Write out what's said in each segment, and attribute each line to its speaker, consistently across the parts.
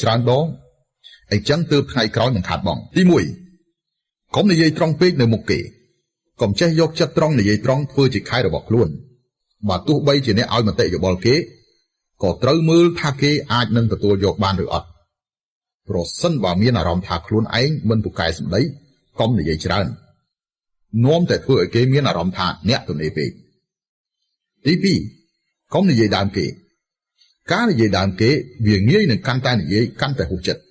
Speaker 1: ច្រើនដងអញ្ចឹងទើបថ្ងៃក្រោយមិនខាតបង់ទី1កុំនិយាយត្រង់ពេកនៅមុខគេកុំចេះយកចិត្តត្រង់និយាយត្រង់ធ្វើជាខែរបស់ខ្លួនបើទោះបីជាអ្នកឲ្យមតិយោបល់គេក៏ត្រូវមើលថាគេអាចនឹងទទួលយកបានឬអត់ប្រសិនបើមានអារម្មណ៍ថាខ្លួនឯងមិនពូកែសម្ដីកុំនិយាយច្រើននាំតែធ្វើឲ្យគេមានអារម្មណ៍ថាអ្នកទំនេរពេកទី2កុំនិយាយដើមគេការនិយាយដើមគេវាងាយនឹងកាន់តែនិយាយកាន់តែហួសចិត្ត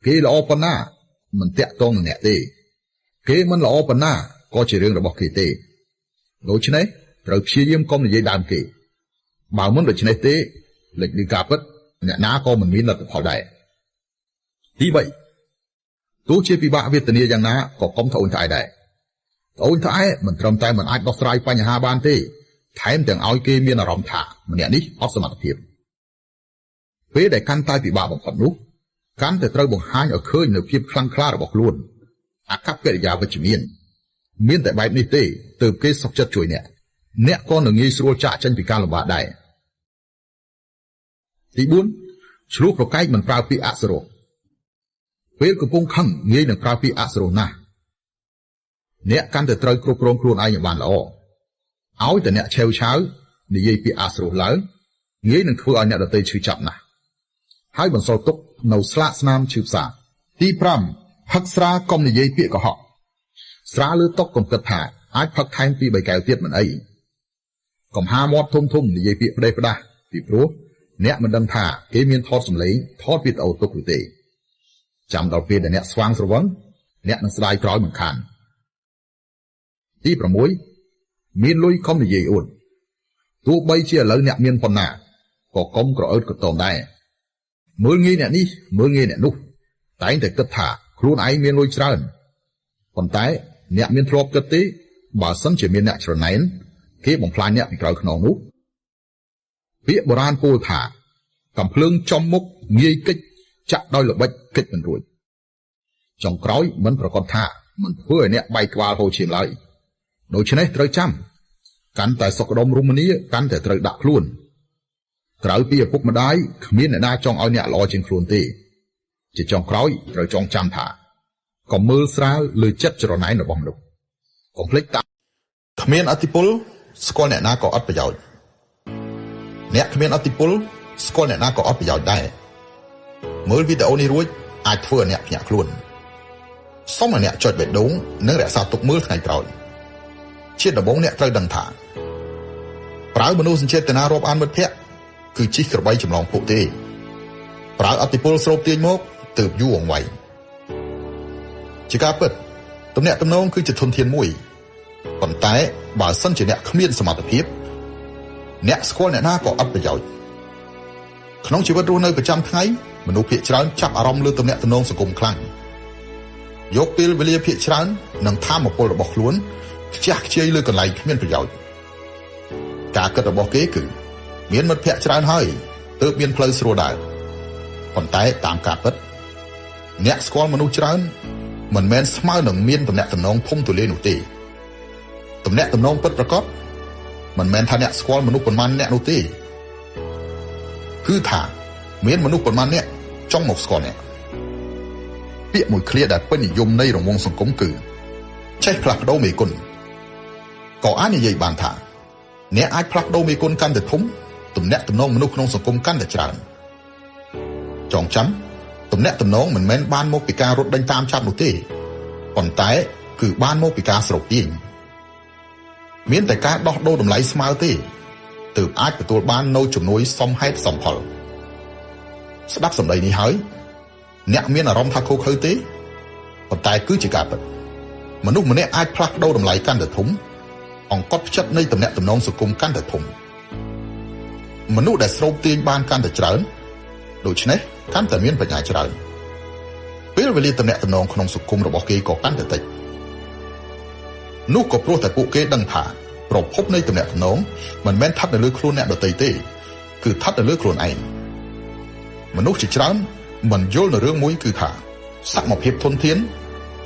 Speaker 1: គេល្អប៉ុណ្ណាមិនតាក់ទងនឹងអ្នកទេគេមិនល្អប៉ុណ្ណាក៏ជារឿងរបស់គេទេដូច្នេះត្រូវព្យាយាមកុំនិយាយដើមគេបើមិនដូច្នេះទេលេចឮការពិតអ្នកណាក៏មិនមានលទ្ធផលដែរទី3ទោះជាពិបាកវេទនាយ៉ាងណាក៏កុំត្អូញត្អែដែរត្អូញត្អែមិនត្រឹមតែមិនអាចដោះស្រាយបញ្ហាបានទេថែមទាំងឲ្យគេមានអារម្មណ៍ថាម្នាក់នេះអត់សមត្ថភាពពេលដែលកាន់តែពិបាកបំផុតនោះកាន់តែត្រូវបង្ហាញឲ្យឃើញនូវភាពខ្លាំងក្លារបស់ខ្លួនអកប្បកិរិយាវិជ្ជមានតែបែបនេះទេទើបគេសុខចិត្តជួយអ្នកក៏នឹងងាយស្រួលចាកចេញពីការលំបាកដែរទី4ឆ្លោះប្រកែកមិនប្រើពាក្យអសុរោះពេលកំពុងខឹងងាយនឹងប្រើពាក្យអសុរោះណាស់អ្នកកាន់តែត្រូវគ្រប់គ្រងខ្លួនឯងឲ្យបានល្អឲ្យតែអ្នកឆេវឆាវនិយាយពាក្យអសុរោះឡើងងាយនឹងធ្វើឲ្យអ្នកដទៃឈឺចាប់ណាស់ហើយបន្សល់ទុកនៅស្លាកស្នាមឈឺផ្សាទី5ផឹកស្រាកុំនិយាយពាក្យកុហកស្រាលើតុកុំគិតថាអាចផឹកថែមពី3កែវទៀតមិនអីកុំហាមាត់ធំនិយាយពាក្យផ្ដេសផ្ដាស់ពីព្រោះអ្នកមិនដឹងថាគេមានថតសម្លេងថតវីដេអូទុកឬទេចាំដល់ពេលដែលអ្នកស្វាងស្រវឹងអ្នកនឹងស្ដាយក្រោយមិនខានទី6មានលុយកុំនិយាយអួតទោះបីជាឥឡូវអ្នកមានប៉ុណ្ណាក៏កុំក្រអឺតក្រទមដែរមើលងាយអ្នកនេះមើលងាយអ្នកនោះតែងតែគិតថាខ្លួនឯងមានលុយច្រើនប៉ុន្តែអ្នកមានធ្លាប់គិតទេបើសិនជាមានអ្នកច្រណែនគេបំផ្លាញអ្នកពីក្រោយខ្នងនោះពាក្យបុរាណពោលថាកំភ្លើងចំមុខងាយកិច្ចចាក់ដោយល្បិចកិច្ចមិនរួចចុងក្រោយមិនប្រកាសថាមិនធ្វើឲ្យអ្នកបែកក្បាលហូរឈាមឡើយដូច្នេះត្រូវចាំកាន់តែសុខដុមរមនាកាន់តែត្រូវដាក់ខ្លួនក្រៅពីឪពុកម្ដាយគ្មានអ្នកណាចង់ឲ្យអ្នកល្អជាងខ្លួនទេជាចុងក្រោយត្រូវចងចាំថាកុំមើលស្រាលលើចិត្តច្រណែនរបស់មនុស្សកុំភ្លេចតាគ្មានអធិពលស្គាល់អ្នកណាក៏អត់ប្រយោជន៍អ្នកគ្មានអធិពលស្គាល់អ្នកណាក៏អត់ប្រយោជន៍ដែរមើលវីដេអូនេះរួចអាចធ្វើឲ្យអ្នកភ្ញាក់ខ្លួនសូមឲ្យអ្នកចុចបេះដូងនិងរក្សាទុកមើលថ្ងៃក្រោយជាដំបូងអ្នកត្រូវដឹងថាប្រើមនោសញ្ចេតនារាប់អានមិត្តភក្តិគឺជិះក្របីចម្លងភពទេប្រើអធិពលស្រូបទាញមកទើបយូរអង្វែងជាការពិតទំនាក់ទំនងគឺជាធនធានមួយប៉ុន្តែបើសិនជាអ្នកគ្មានសមត្ថភាពអ្នកស្គាល់អ្នកណាក៏អត់ប្រយោជន៍ក្នុងជីវិតរស់នៅប្រចាំថ្ងៃមនុស្សភាគច្រើនចាប់អារម្មណ៍លើទំនាក់ទំនងសង្គមខ្លាំងយកពេលវេលាភាគច្រើននិងធម៌ពលរបស់ខ្លួនខ្ជះខ្ជាយលើកន្លែងគ្មានប្រយោជន៍ការគិតរបស់គេគឺមានមិត្តភក្តិច្រើនហើយទើបមានផ្លូវស្រួលដើរប៉ុន្តែតាមការពិតអ្នកស្គាល់មនុស្សច្រើនមិនមែនស្មើនឹងមានទំនាក់ទំនងធំទូលាយនោះទេទំនាក់ទំនងពិតប្រាកដមិនមែនថាអ្នកស្គាល់មនុស្សប៉ុន្មានអ្នកនោះទេគឺថាមានមនុស្សប៉ុន្មានអ្នកចង់មកស្គាល់អ្នកពាក្យមួយឃ្លាដែលពេញនិយមនៃរង្វង់សង្គមគឺចេះផ្លាស់ប្ដូរមេគុណក៏អាចនិយាយបានថាអ្នកអាចផ្លាស់ប្ដូរមេគុណកាន់តែធំទំនាក់ទំនងមនុស្សក្នុងសង្គមកាន់តែច្រើនចងចាំទំនាក់ទំនងមិនមែនបានមកពីការរត់ដេញតាមចាប់នោះទេប៉ុន្តែគឺបានមកពីការស្រោបទាញមានតែការដោះដូរតម្លៃស្មើទេទើបអាចទទួលបាននូវជំនួយសមហេតុសមផលស្ដាប់សម្ដីនេះហើយអ្នកមានអារម្មណ៍ថាខុសខើទេប៉ុន្តែគឺជាការពិតមនុស្សម្នាក់អាចផ្លាស់ប្ដូរតម្លៃកាន់តែធំអង្គត់ផ្ចិតនៃទំនាក់ទំនងសង្គមកាន់តែធំមនុស្សដែលស្រោបទាញបានកាន់តែច្រើនដូច្នេះកាន់តែមានបញ្ញាច្រើនពេលវេលាទំនាក់ទំនងក្នុងសង្គមរបស់គេក៏កាន់តែតិចនោះក៏ព្រោះតែពួកគេដឹងថាប្រភពនៃទំនាក់ទំនងមិនមែនស្ថិតនៅលើខ្លួនអ្នកដទៃទេគឺស្ថិតនៅលើខ្លួនឯងមនុស្សជាច្រើនមិនយល់នៅរឿងមួយគឺថាសមភាពធនធាន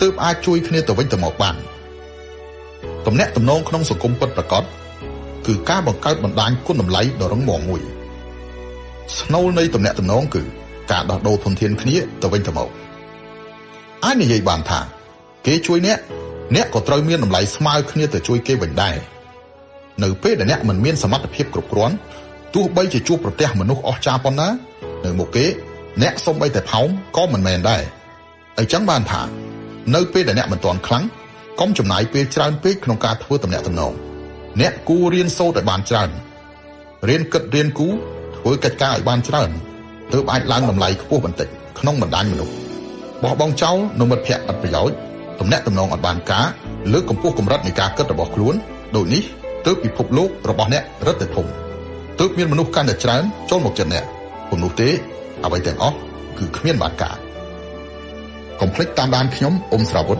Speaker 1: ទើបអាចជួយគ្នាទៅវិញទៅមកបានទំនាក់ទំនងក្នុងសង្គមពិតប្រាកដគឺការបង្កើតបណ្ដាញគុណតម្លៃដ៏រឹងមាំមួយស្នូលនៃទំនាក់ទំនងគឺ ការដោះដូរធនធានគ្នាទៅវិញទៅមកអាចនិយាយបានថាគេជួយអ្នកក៏ត្រូវមានតម្លៃស្មើគ្នាទៅជួយគេវិញដែរនៅពេលដែលអ្នកមិនមានសមត្ថភាពគ្រប់គ្រាន់ទោះបីជាជួបប្រទះមនុស្សអស្ចារ្យប៉ុណ្ណានៅមុខគេអ្នកសូម្បីតែផោមក៏មិនមែនដែរអញ្ចឹងបានថានៅពេលដែលអ្នកមិនទាន់ខ្លាំងកុំចំណាយពេលច្រើនពេកក្នុងការធ្វើទំនាក់ទំនងអ្នកគួររៀនសូត្រឲ្យបានច្រើនរៀនគិតរៀនគូរធ្វើកិច្ចការឲ្យបានច្រើនទើបអាចឡើងតម្លៃខ្ពស់បន្តិចក្នុងបណ្ដាញមនុស្សបោះបង់ចោលនៅមិត្តភ័ក្តិអត់ប្រយោជន៍ទំនាក់ទំនងអត់បានការលើកកម្ពស់កម្រិតនៃការគិតរបស់ខ្លួនដូចនេះទើបពិភពលោករបស់អ្នករឹតតែធំទើបមានមនុស្សកាន់តែច្រើនចូលមកចិត្តអ្នកពុំនោះទេអ្វីទាំងអស់គឺគ្មានបានការកុំភ្លេចតាមដានខ្ញុំអ៊ុំស្រាវុធ